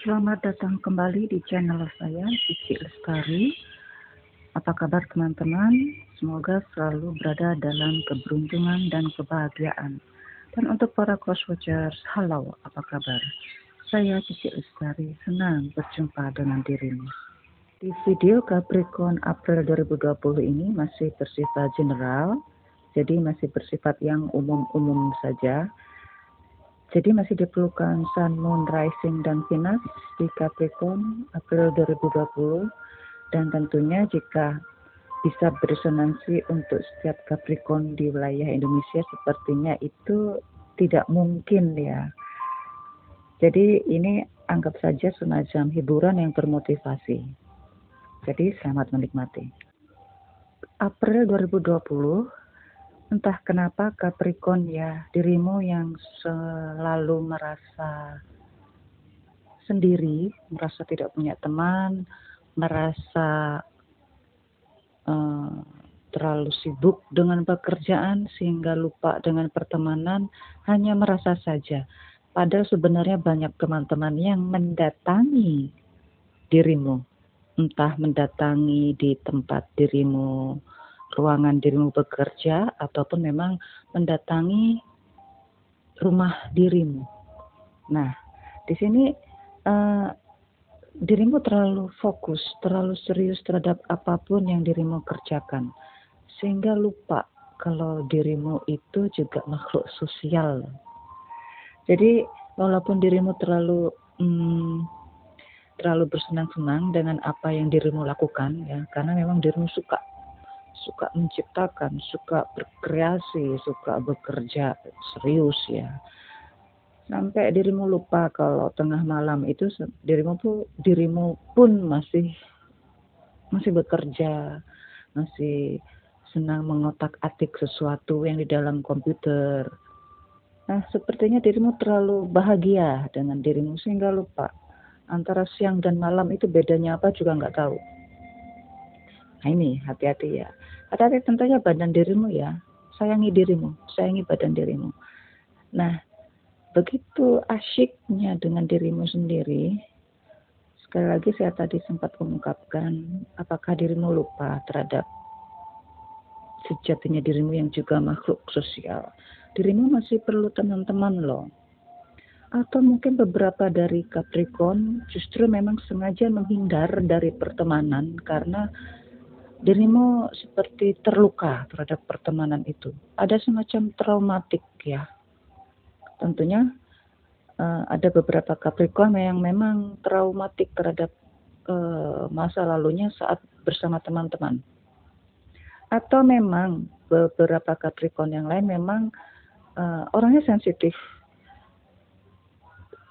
Selamat datang kembali di channel saya, Cici Lestari. Apa kabar teman-teman? Semoga selalu berada dalam keberuntungan dan kebahagiaan. Dan untuk para crosswatchers, halo, apa kabar? Saya Cici Lestari, senang berjumpa dengan dirimu. Di video Capricorn April 2020 ini masih bersifat general, jadi masih bersifat yang umum-umum saja. Jadi masih diperlukan Sun, Moon, Rising, dan Venus di Capricorn April 2020. Dan tentunya jika bisa beresonansi untuk setiap Capricorn di wilayah Indonesia, sepertinya itu tidak mungkin ya. Jadi ini anggap saja semacam hiburan yang bermotivasi. Jadi selamat menikmati. April 2020, entah kenapa Capricorn ya, dirimu yang selalu merasa sendiri, merasa tidak punya teman, merasa terlalu sibuk dengan pekerjaan sehingga lupa dengan pertemanan, hanya merasa saja. Padahal sebenarnya banyak teman-teman yang mendatangi dirimu, entah mendatangi di tempat dirimu, ruangan dirimu bekerja, ataupun memang mendatangi rumah dirimu. Nah, di sini dirimu terlalu fokus, terlalu serius terhadap apapun yang dirimu kerjakan, sehingga lupa kalau dirimu itu juga makhluk sosial. Jadi walaupun dirimu terlalu bersenang-senang dengan apa yang dirimu lakukan ya, karena memang dirimu suka menciptakan, suka berkreasi, suka bekerja serius ya. Sampai dirimu lupa kalau tengah malam itu dirimu pun masih bekerja, masih senang mengotak-atik sesuatu yang di dalam komputer. Nah, sepertinya dirimu terlalu bahagia dengan dirimu sehingga lupa antara siang dan malam itu bedanya apa juga nggak tahu. Nah ini hati-hati ya. Hati-hati tentunya badan dirimu ya. Sayangi dirimu, sayangi badan dirimu. Nah, begitu asyiknya dengan dirimu sendiri, sekali lagi saya tadi sempat mengungkapkan, apakah dirimu lupa terhadap sejatinya dirimu yang juga makhluk sosial. Dirimu masih perlu teman-teman loh. Atau mungkin beberapa dari Capricorn justru memang sengaja menghindar dari pertemanan karena dirimu seperti terluka terhadap pertemanan itu. Ada semacam traumatik ya. Tentunya ada beberapa Capricorn yang memang traumatik terhadap masa lalunya saat bersama teman-teman. Atau memang beberapa Capricorn yang lain memang orangnya sensitif.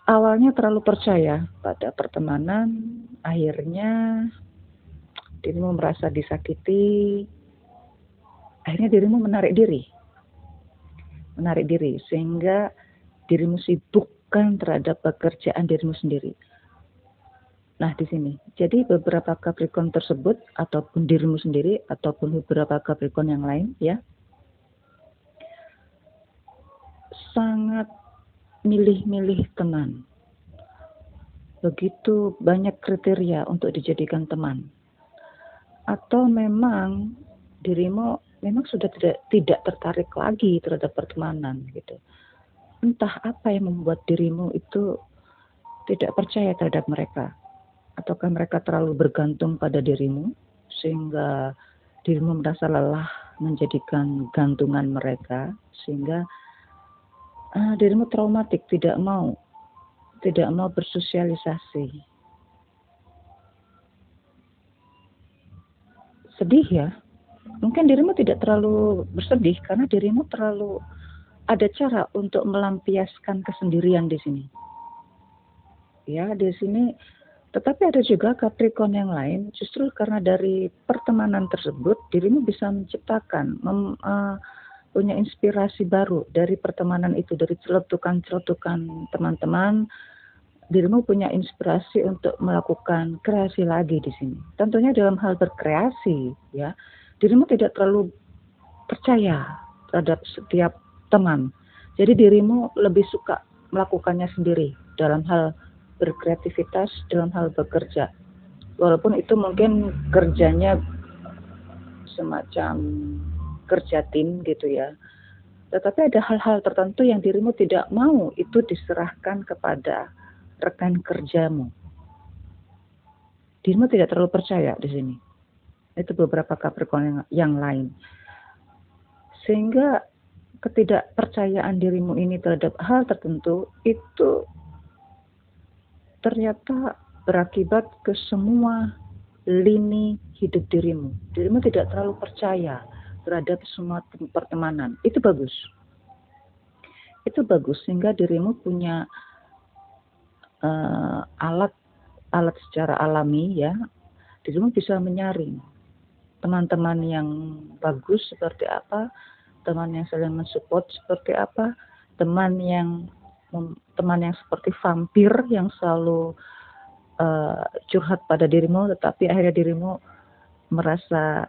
Awalnya terlalu percaya pada pertemanan, akhirnya dirimu merasa disakiti, akhirnya dirimu menarik diri sehingga dirimu sibukkan terhadap pekerjaan dirimu sendiri. Nah di sini, jadi beberapa Capricorn tersebut ataupun dirimu sendiri ataupun beberapa Capricorn yang lain ya, sangat milih-milih teman. Begitu banyak kriteria untuk dijadikan teman. Atau memang dirimu memang sudah tidak tertarik lagi terhadap pertemanan gitu. Entah apa yang membuat dirimu itu tidak percaya terhadap mereka. Ataukah mereka terlalu bergantung pada dirimu sehingga dirimu merasa lelah menjadikan gantungan mereka, sehingga dirimu traumatik, tidak mau bersosialisasi. Sedih ya. Mungkin dirimu tidak terlalu bersedih karena dirimu terlalu ada cara untuk melampiaskan kesendirian di sini. Ya, di sini. Tetapi ada juga Capricorn yang lain, justru karena dari pertemanan tersebut dirimu bisa menciptakan, punya inspirasi baru dari pertemanan itu, dari celetukan-celetukan teman-teman. Dirimu punya inspirasi untuk melakukan kreasi lagi di sini. Tentunya dalam hal berkreasi, ya, dirimu tidak terlalu percaya terhadap setiap teman. Jadi dirimu lebih suka melakukannya sendiri dalam hal berkreativitas dalam hal bekerja. Walaupun itu mungkin kerjanya semacam kerja tim gitu ya. Tetapi ada hal-hal tertentu yang dirimu tidak mau itu diserahkan kepada rekan kerjamu. Dirimu tidak terlalu percaya di sini. Itu beberapa Capricorn yang lain. Sehingga ketidakpercayaan dirimu ini terhadap hal tertentu itu ternyata berakibat ke semua lini hidup dirimu. Dirimu tidak terlalu percaya terhadap semua pertemanan. Itu bagus. Itu bagus sehingga dirimu punya alat secara alami ya. Dirimu bisa menyaring teman-teman yang bagus seperti apa, teman yang saling mensupport seperti apa, teman yang seperti vampir yang selalu curhat pada dirimu, tetapi akhirnya dirimu merasa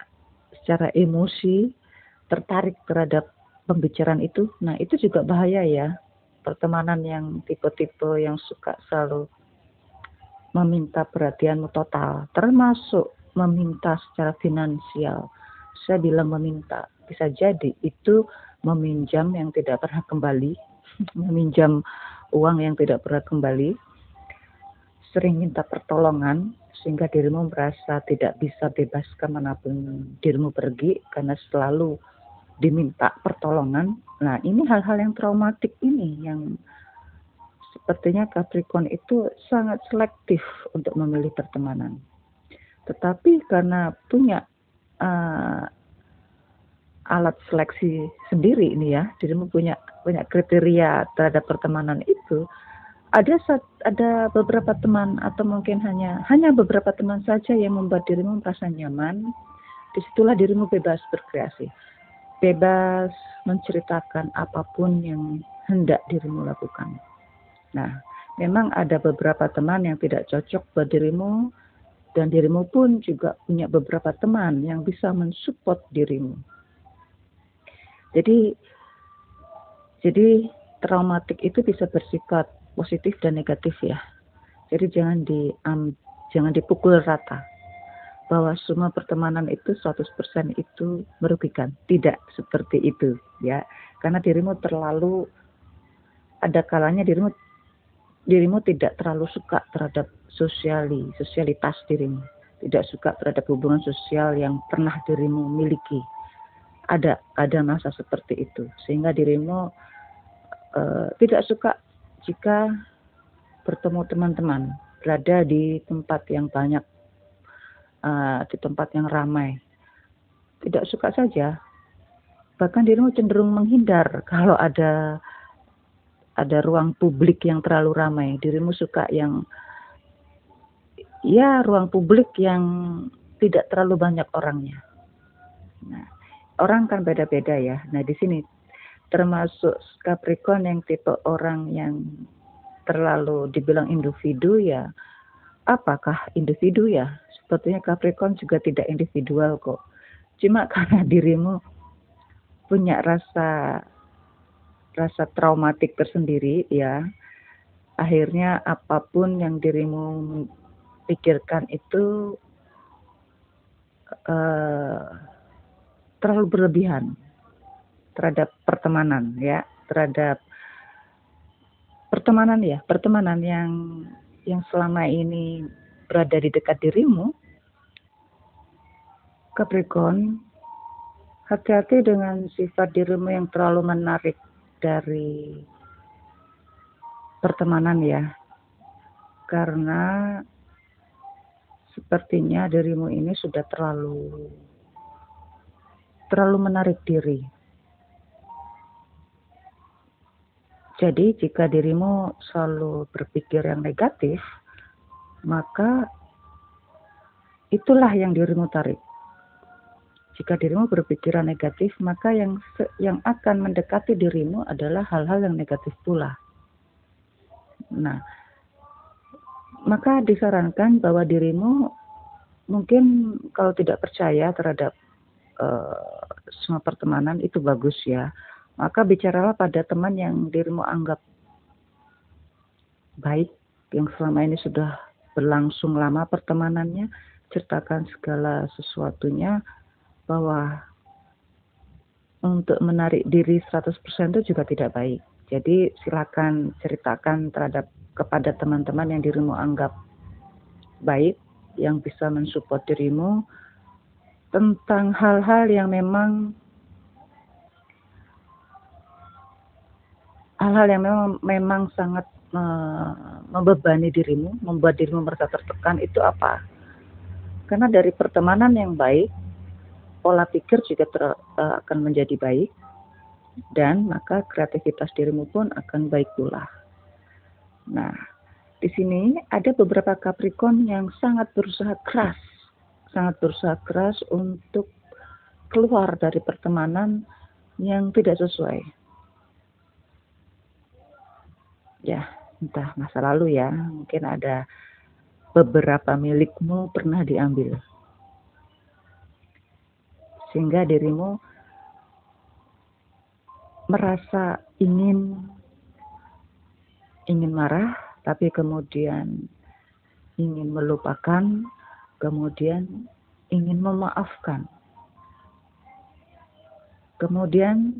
secara emosi tertarik terhadap pembicaraan itu. Nah, itu juga bahaya ya. Pertemanan yang tipe-tipe yang suka selalu meminta perhatianmu total, termasuk meminta secara finansial. Saya bilang meminta, bisa jadi itu meminjam yang tidak pernah kembali, meminjam uang yang tidak pernah kembali, sering minta pertolongan, sehingga dirimu merasa tidak bisa bebas kemanapun dirimu pergi, karena selalu diminta pertolongan. Nah, ini hal-hal yang traumatik ini, yang sepertinya Capricorn itu sangat selektif untuk memilih pertemanan. Tetapi karena punya alat seleksi sendiri ini ya, dirimu punya kriteria terhadap pertemanan itu, ada beberapa teman atau mungkin hanya beberapa teman saja yang membuat dirimu merasa nyaman. Disitulah dirimu bebas berkreasi, bebas menceritakan apapun yang hendak dirimu lakukan. Nah, memang ada beberapa teman yang tidak cocok buat dirimu, dan dirimu pun juga punya beberapa teman yang bisa mensupport dirimu. Jadi traumatik itu bisa bersifat positif dan negatif ya. Jadi jangan dipukul rata bahwa semua pertemanan itu 100% itu merugikan. Tidak seperti itu ya. Karena dirimu terlalu, ada kalanya dirimu tidak terlalu suka terhadap sosialitas dirimu. Tidak suka terhadap hubungan sosial yang pernah dirimu miliki. Ada masa seperti itu. Sehingga dirimu tidak suka jika bertemu teman-teman, berada di tempat yang banyak, di tempat yang ramai. Tidak suka saja. Bahkan dirimu cenderung menghindar kalau ada ruang publik yang terlalu ramai. Dirimu suka yang ruang publik yang tidak terlalu banyak orangnya. Nah, orang kan beda-beda ya. Nah, di sini termasuk Capricorn yang tipe orang yang terlalu dibilang individu ya. Apakah individu ya? Sepertinya Capricorn juga tidak individual kok. Cuma karena dirimu punya rasa traumatik tersendiri ya. Akhirnya apapun yang dirimu pikirkan itu terlalu berlebihan terhadap pertemanan ya, terhadap pertemanan yang selama ini berada di dekat dirimu. Capricorn, hati-hati dengan sifat dirimu yang terlalu menarik dari pertemanan ya, karena sepertinya dirimu ini sudah terlalu menarik diri. Jadi jika dirimu selalu berpikir yang negatif, maka itulah yang dirimu tarik. Jika dirimu berpikiran negatif, maka yang akan mendekati dirimu adalah hal-hal yang negatif pula. Nah, maka disarankan bahwa dirimu mungkin kalau tidak percaya terhadap semua pertemanan itu bagus ya. Maka bicaralah pada teman yang dirimu anggap baik, yang selama ini sudah berlangsung lama pertemanannya, ceritakan segala sesuatunya, bahwa untuk menarik diri 100% itu juga tidak baik. Jadi silakan ceritakan kepada teman-teman yang dirimu anggap baik, yang bisa mensupport dirimu, tentang hal-hal yang memang sangat membebani dirimu, membuat dirimu merasa tertekan, itu apa? Karena dari pertemanan yang baik, pola pikir juga akan menjadi baik, dan maka kreativitas dirimu pun akan baik pula. Nah, di sini ada beberapa Capricorn yang sangat berusaha keras untuk keluar dari pertemanan yang tidak sesuai. Ya, entah masa lalu ya, mungkin ada beberapa milikmu pernah diambil, sehingga dirimu merasa ingin marah, tapi kemudian ingin melupakan, kemudian ingin memaafkan, kemudian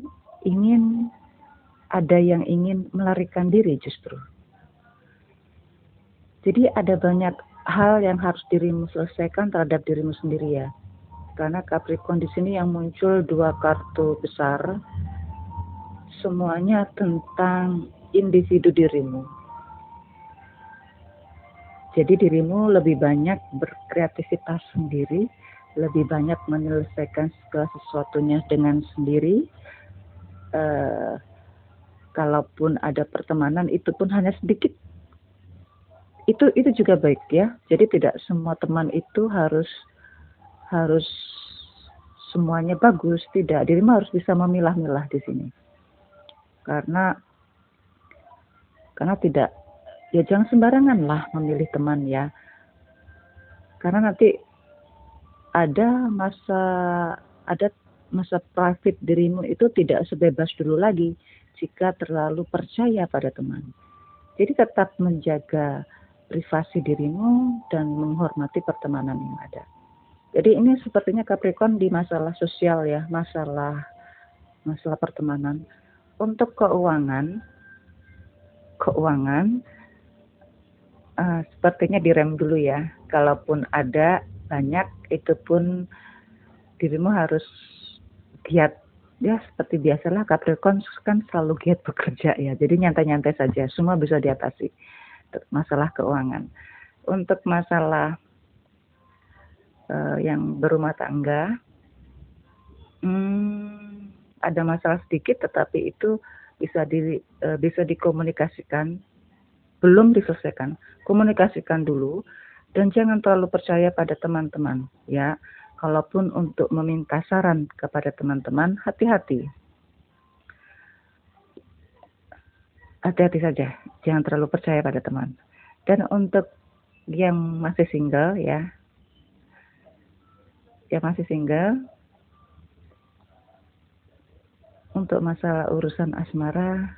ada yang ingin melarikan diri justru. Jadi ada banyak hal yang harus dirimu selesaikan terhadap dirimu sendiri ya. Karena Capricorn di sini yang muncul 2 kartu besar, semuanya tentang individu dirimu. Jadi dirimu lebih banyak berkreativitas sendiri, lebih banyak menyelesaikan segala sesuatunya dengan sendiri. Kalaupun ada pertemanan, itu pun hanya sedikit. Itu juga baik ya. Jadi tidak semua teman itu harus semuanya bagus, tidak. Dirimu harus bisa memilah-milah di sini. Karena tidak, ya jangan sembarangan lah memilih teman ya. Karena nanti ada masa private dirimu itu tidak sebebas dulu lagi jika terlalu percaya pada teman. Jadi tetap menjaga privasi dirimu dan menghormati pertemanan yang ada. Jadi ini sepertinya Capricorn di masalah sosial ya, masalah pertemanan. Untuk keuangan sepertinya direm dulu ya. Kalaupun ada banyak, itu pun dirimu harus giat. Ya seperti biasalah, Capricorn kan selalu giat bekerja ya. Jadi nyantai-nyantai saja, semua bisa diatasi. Masalah keuangan. Untuk masalah yang berumah tangga, ada masalah sedikit, tetapi itu bisa dikomunikasikan. Belum diselesaikan, komunikasikan dulu, dan jangan terlalu percaya pada teman-teman ya. Kalaupun untuk meminta saran kepada teman-teman, hati-hati saja, jangan terlalu percaya pada teman. Dan untuk yang masih single ya, untuk masalah urusan asmara,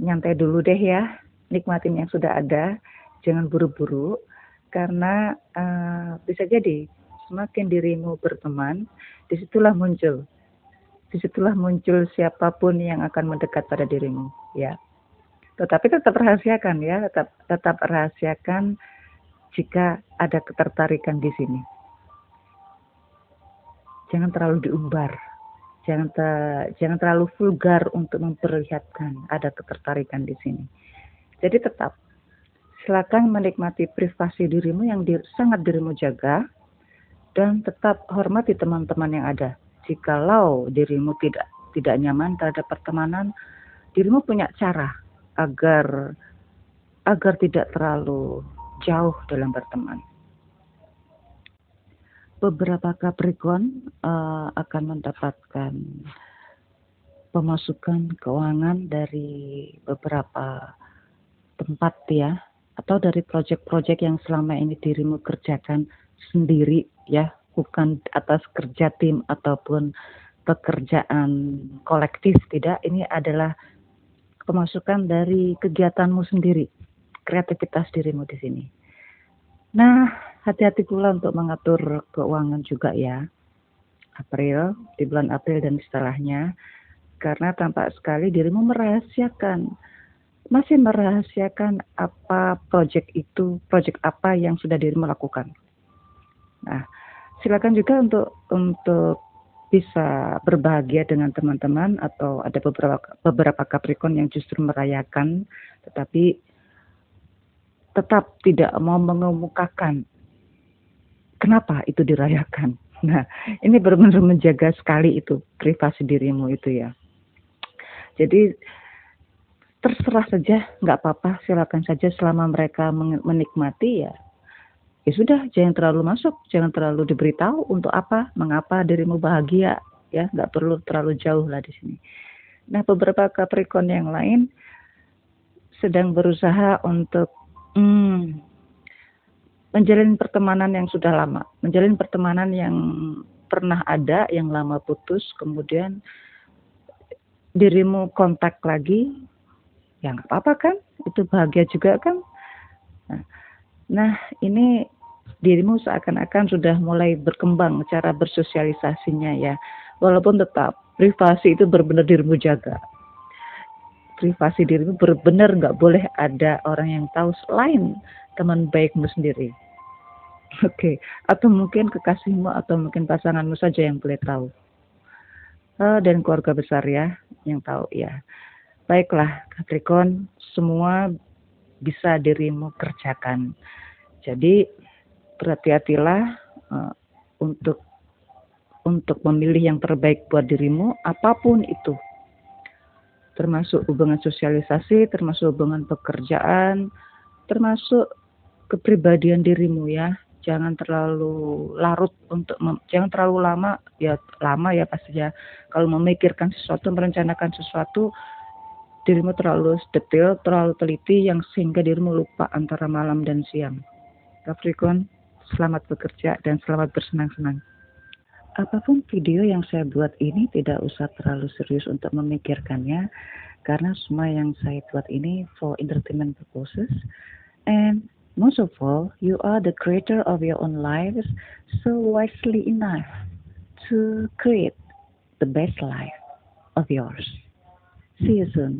nyantai dulu deh ya, nikmatin yang sudah ada, jangan buru-buru, karena bisa jadi semakin dirimu berteman, disitulah muncul siapapun yang akan mendekat pada dirimu ya. Tetapi tetap rahasiakan ya, tetap rahasiakan jika ada ketertarikan di sini. Jangan terlalu diumbar, jangan terlalu vulgar untuk memperlihatkan ada ketertarikan di sini. Jadi tetap silakan menikmati privasi dirimu yang sangat dirimu jaga, dan tetap hormati teman-teman yang ada. Jikalau dirimu tidak nyaman terhadap pertemanan, dirimu punya cara agar tidak terlalu jauh dalam berteman. Beberapa Capricorn akan mendapatkan pemasukan keuangan dari beberapa tempat ya, atau dari proyek-proyek yang selama ini dirimu kerjakan sendiri ya, bukan atas kerja tim ataupun pekerjaan kolektif, tidak. Ini adalah pemasukan dari kegiatanmu sendiri. kreativitas dirimu di sini. Nah, hati-hati pula untuk mengatur keuangan juga ya, di bulan April dan setelahnya, karena tampak sekali dirimu masih merahasiakan apa proyek apa yang sudah dirimu lakukan. Nah, silakan juga untuk bisa berbahagia dengan teman-teman, atau ada beberapa Capricorn yang justru merayakan tetapi tetap tidak mau mengemukakan kenapa itu dirayakan. Nah, ini benar-benar menjaga sekali itu privasi dirimu itu ya. Jadi terserah saja, nggak apa-apa, silakan saja selama mereka menikmati ya. Ya sudah, jangan terlalu masuk, jangan terlalu diberitahu untuk apa, mengapa dirimu bahagia, ya, nggak perlu terlalu jauh lah di sini. Nah, beberapa Capricorn yang lain sedang berusaha untuk menjalin pertemanan yang sudah lama, menjalin pertemanan yang pernah ada, yang lama putus, kemudian dirimu kontak lagi, ya nggak apa-apa kan, itu bahagia juga kan. Nah, ini dirimu seakan-akan sudah mulai berkembang cara bersosialisasinya ya, walaupun tetap privasi itu benar-benar dirimu jaga. Privasi dirimu benar-benar nggak boleh ada orang yang tahu selain teman baikmu sendiri. Oke, atau mungkin kekasihmu atau mungkin pasanganmu saja yang boleh tahu. Dan keluarga besar ya, yang tahu ya. Baiklah Capricorn, semua bisa dirimu kerjakan. Jadi berhati-hatilah untuk memilih yang terbaik buat dirimu, apapun itu. Termasuk hubungan sosialisasi, termasuk hubungan pekerjaan, termasuk kepribadian dirimu ya. Jangan terlalu jangan terlalu lama ya pasti ya. Kalau memikirkan sesuatu, merencanakan sesuatu, dirimu terlalu detail, terlalu teliti yang sehingga dirimu lupa antara malam dan siang. Capricorn, selamat bekerja dan selamat bersenang-senang. Apapun video yang saya buat ini tidak usah terlalu serius untuk memikirkannya, karena semua yang saya buat ini for entertainment purposes. And most of all, you are the creator of your own lives, so wisely enough to create the best life of yours. See you soon.